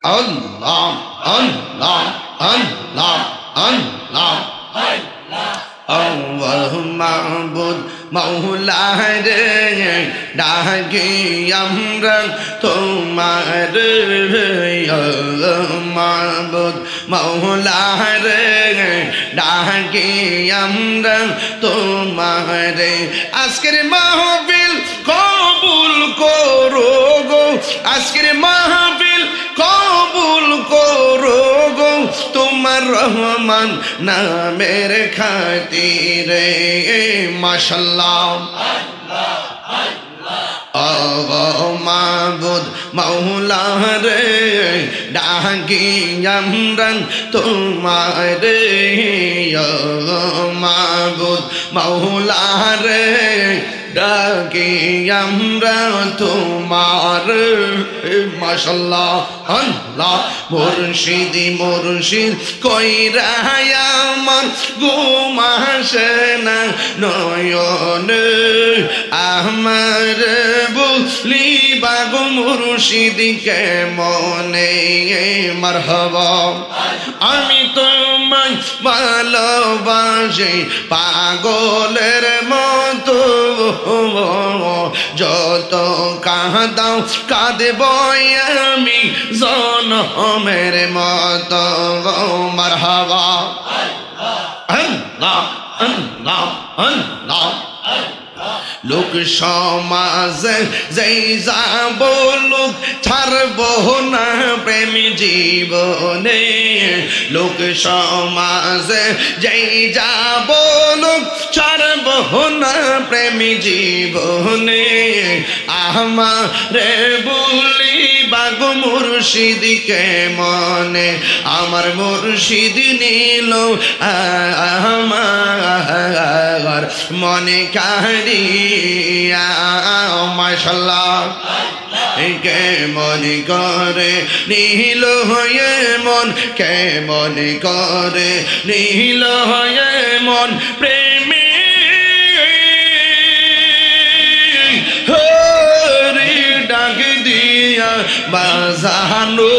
আল্লাহ আল্লাহ আল্লাহ আল্লাহ আল্লাহ মাবুদ মৌলা রে ডাকি আমরা তোমার মাবুদ মৌলা রে ডাকি আমরা তোমার আজকের মাহফিল কবুল করো গো আজকের মাহফিল কবুল করো গো তোমার রহমান নামের খাতিরে মাশাআল্লাহ আল্লাহ মাবুদ মৌলা রে ডাকি আমরা তোমার মাবুদ মৌলা রে ডাকি আমরা তোমার মাশাআল্লাহ আল্লাহ মুর্শিদ মুর্শিদ কইরা আমার ঘুম আসে না নয়ন আমার বলি বাগো মুর্শিদ কেমনে মারহাবা আমি তোমায় ভালোবাসি পাগলের মতো যত কাঁদাও কাঁদব আমি জনমের মতো মারহাবা আল্লাহ আল্লাহ আল্লাহ লোক সমাজে যেই যা বলুক ছাড়ব না প্রেম জীবনে লোক সমাজে যেই যা বলুক ছাড়ব না প্রেম জীবনে আমারে বলি বাগো মুর্শিদ কেমনে আমার মুর্শিদ নিল আমার মনে কারিয়া মাশাআল্লাহ কেমন করে নীল হয়ে মন কেমন করে নীল হয়ে মন প্রেমী হরি ডাক দিয়া বাজানো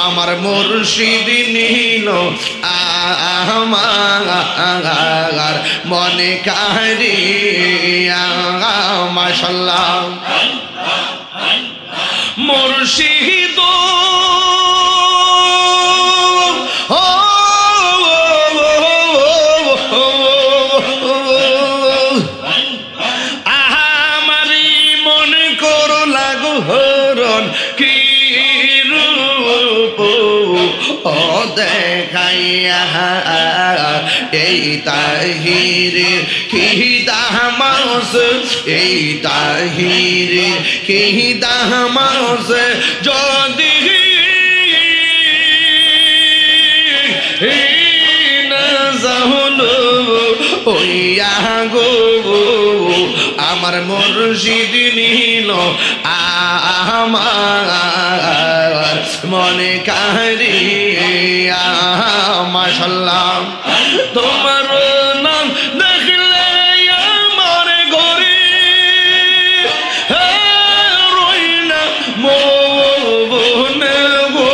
আমার মুর্শিদ নীল আমার মনে কারিয়া মাশাআল্লাহ মুর্শিদ আমারি মনে করো লাগো হরণ কি রূপ ও দেখাইয়া এই তাহিরে কি দামাস এই তাহিরে কি দামাস যদি না জানো ওইয়া গো আমার মুর্শিদ নিল আমার মনে কারিয়া মাশাআল্লাহ তোমার নাম দেখলে আমার ঘরে রই না মনে গো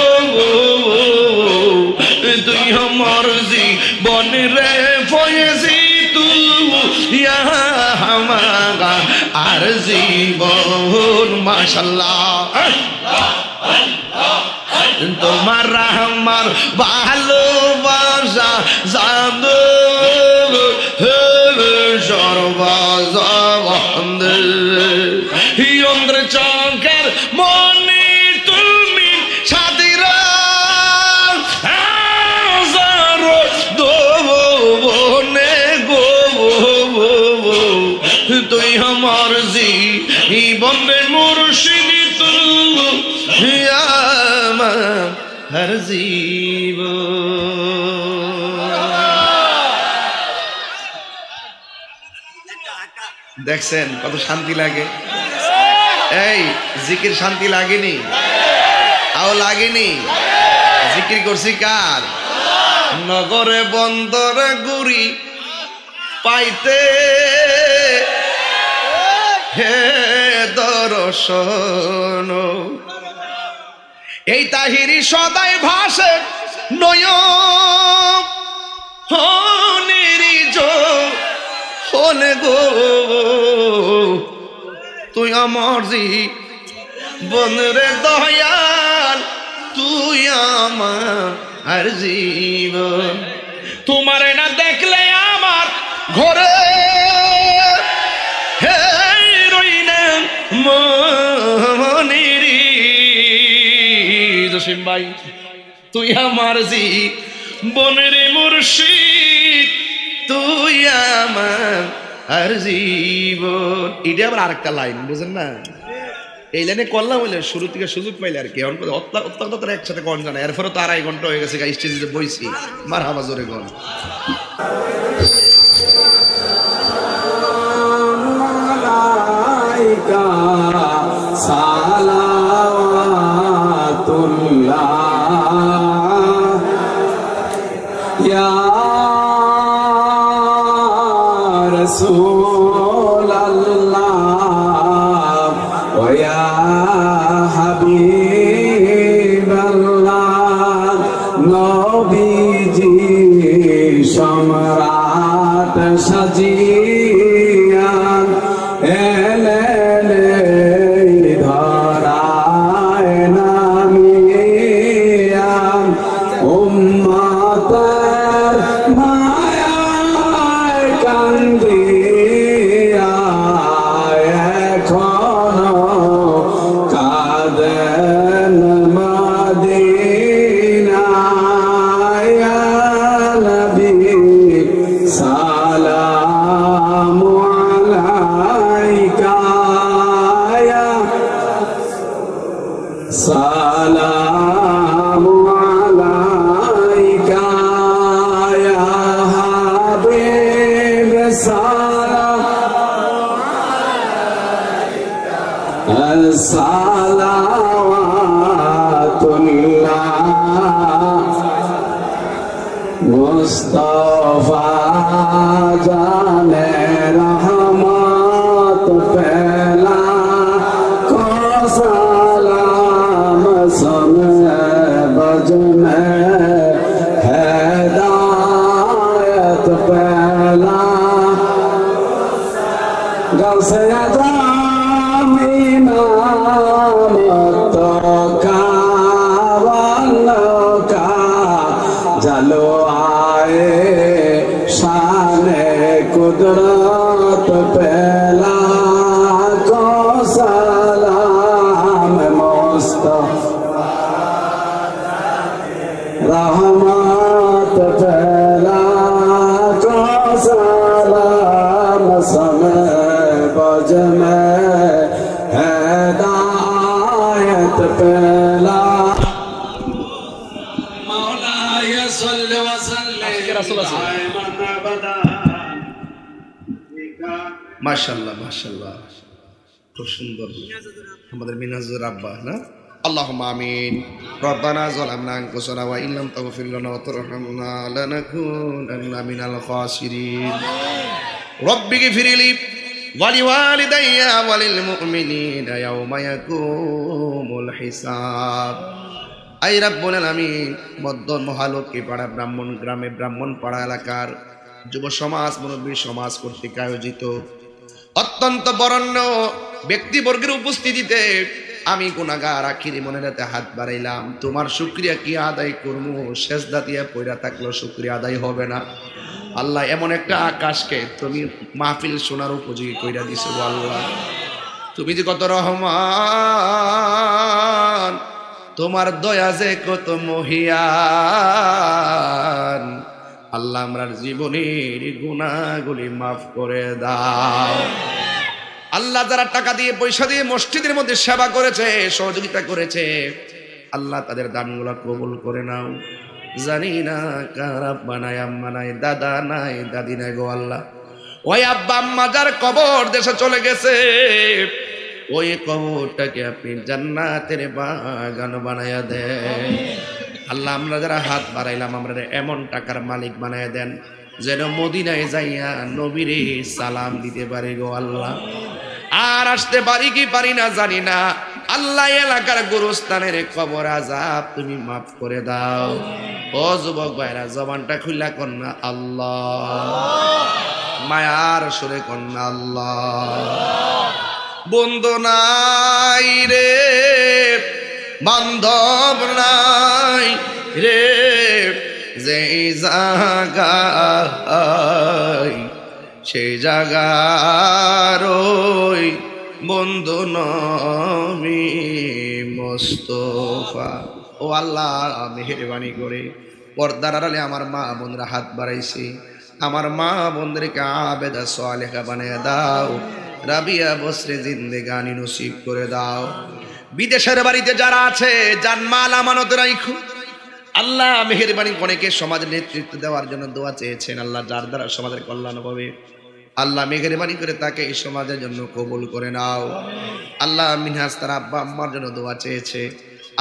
তুই আমার জীবন রে ফয়েছি তুই আমার আর জীবন মাশাআল্লাহ তোমার আমার ভালোবাসা জানো সর্বজবন্দ অন্ধ্র চকের মনে তুমি সাদিরা দোবনে গো তুই আমার জীবনে মুর্শিদ তুই হর জীব দেখছেন কত শান্তি লাগে এই জিকির শান্তি লাগেনি আও লাগেনি জিকির করছি কার নগরে বন্দরে গুরি পাইতে হে দর্শন এই তাহিরি সদাই ভাসে নয়নেরি হলে গো তুই আমার জীবনের দয়াল তুই আমার জীবন তোমার না দেখলে আমার ঘরে হে রইনা মনেরি জসিম ভাই তুই আমার জীবনের মুর্শিদ তুই আমার জীবন। এটা আবার আরেকটা লাইন বুঝেন না, এই লাইনে করলাম হইলে শুরু থেকে সুযোগ পাইলে আর কি অত্যন্ত একসাথে কন জানা এরপরে তো 2.5 ঘন্টা হয়ে গেছে স্টেজে বইছি মার হাবা জোরে গন ইয়া রাসূলাল্লাহ ওয়া ইয়া হাবিবাল্লাহ নবীজি সম্রাট সাজিয়া এলেন ধরায় নামিয়া উম্মতের মায়ায় কান্দিয়া এখনো কাঁদেন মদিনায় ইয়া নবী সালামু আলাইকা ইয়া সালামু আলাইকা ইয়া হাবিব সালাওয়াতুল্লাহ মুস্তাফা জানে রহমত পেলা को सलाम सुने बजने हिदायत पेला गौसे आज़म इमाम तो कावलों का जलो आए शाने कुदरत पेला को सलाम मुस्तफा रहमत पेला को सलाम समय बज में हिदायत पेला मौलाया सल्लल्लाहु अलैहि वसल्लम মাশাআল্লাহ মাশাআল্লাহ খুব সুন্দর আমাদের মিনাজুর আব্বা না আল্লাহুম্মা আমিন রব্বানা যালামনা আনফুসানা ওয়া ইল্লাম তাগফির লানা ওয়া তারহামনা লানাকুনান্না মিনাল খাসিরিন রব্বিগফিরলি ওয়া লিওয়ালিদাইয়া ওয়া লিল মুমিনিনা ইয়াওমা ইয়াকুমুল হিসাব। আই রাব্বুল আলামিন মধ্য মহালক্ষ্মী পাড়া ব্রাহ্মণ গ্রামে ব্রাহ্মণ পাড়া এলাকার যুব সমাজ মুরব্বী সমাজ কর্তৃক আয়োজিত অত্যন্ত বরেণ্য ব্যক্তিবর্গের উপস্থিতিতে আমি গুনাহগার আখিরি মনে রাতে হাত বাড়াইলাম। তোমার শুকরিয়া কি আদায় করবো, সেজদা দিয়া পয়রা থাকলেও শুকরিয়া আদায় হবে না। আল্লাহ এমন একটা আকাশকে তুমি মাহফিল শোনার উপযোগী কইরা দিছো আল্লাহ। তুমি যে কত রহমান, তোমার দয়া যে কত মহিয়ান। আল্লাহ আমরার জীবনের গুনাহগুলি মাফ করে দাও। আল্লাহ যারা টাকা দিয়ে পয়সা দিয়ে মসজিদের মধ্যে সেবা করেছে, সহযোগিতা করেছে, আল্লাহ তাদের দানগুলো কবুল করে নাও। জানি না কার আব্বা নাই, আম্মা নাই, দাদা নাই, দাদি নাই গো আল্লাহ। ওই আব্বা আম্মা যার কবর দেশে চলে গেছে, ওই কবরটাকে আপনি জান্নাতের বাগান বানায়া দেন আল্লাহ। আমরা যারা হাত বাড়াইলাম, আমরা এমন টাকার মালিক বানায়া দেন যেন মদিনায় যাইয়া নবীরে সালাম দিতে পারে গো আল্লাহ। আর আসতে পারি কি পারি না জানি না আল্লাহ এলাকার গোরস্থানের কবর আযাব তুমি মাফ করে দাও। ও যুবক ভাইরা জবানটা খুলে কন্যা আল্লাহ, মায়ার সুরে কন্যা আল্লাহ। বন্ধু নাই রে, বান্ধব নাই রে, যেই জায়গায় সেই জায়গার ওই বন্ধু নবী মুস্তাফা। ও আল্লাহ মেহেরবানি করে পর্দার আড়ালে আমার মা বোনরা হাত বাড়াইছি, আমার মা বোনদেরকে আবেদা সালেহা বানিয়ে দাও, রাবিয়া বসরে জিন্দেগানি নসিব করে দাও। বিদেশের বাড়িতে যারা আছে জানমাল আমানত রাখো আল্লাহ মেহেরবানি। অনেকে সমাজের নেতৃত্ব দেওয়ার জন্য দোয়া চেয়েছেন, আল্লাহ যার দ্বারা সমাজের কল্যাণ হবে আল্লাহ মেহেরবানি করে তাকে এই সমাজের জন্য কবুল করে নাও। আল্লাহ মিনহাজ তার আব্বা আম্মার জন্য দোয়া চেয়েছে,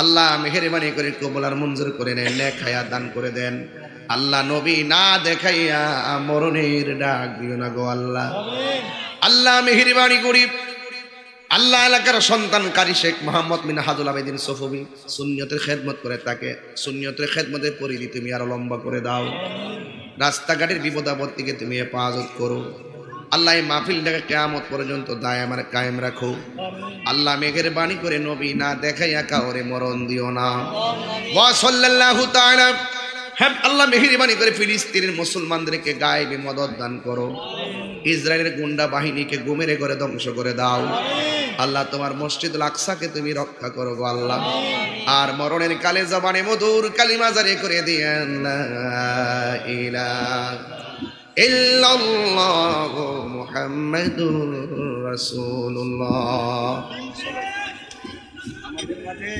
আল্লাহ মেহেরবানি করে কবুল আর মঞ্জুর করে নেন, নেক হায়াত দান করে দেন। আল্লাহ নবী না দেখাইয়া মরণের ডাক দিও না গো আল্লাহ। আল্লাহ মেহেরবানি করি আল্লাহ এলাকার সন্তান কারি শেখ মোহাম্মদ মিনহাজুল আবেদিন সফবি সুন্নিয়তের খেদমত করে তাকে সুন্নিয়তের খেদমতের পরিধি তুমি আরো লম্বা করে দাও। রাস্তাঘাটের বিপদ আপদ থেকে তুমি হেফাজত করো আল্লাহ। এই মাহফিলটাকে কিয়ামত পর্যন্ত দায়াম কায়েম রাখো আল্লাহ। মেঘের বাণী করে নবী না দেখাইয়া কাউরে মরণ দিও না। ওয়া সাল্লাল্লাহু তাআলা। হ্যাঁ আল্লাহ মেহেরবানি করে ফিলিস্তিনের মুসলমানদেরকে গায়েবে মদদ দান করো, ইসরায়েলের গুন্ডা বাহিনীকে গুমেরে করে ধ্বংস করে দাও আল্লাহ। তোমার মসজিদুল আকসাকে তুমি রক্ষা করো গো আল্লাহ। আর মরণের কালে জবানে মধুর কালিমা জারি করে দিয়েন লা ইলাহা ইল্লাল্লাহু মুহাম্মাদুর রাসূলুল্লাহ। আমাদের মাঝে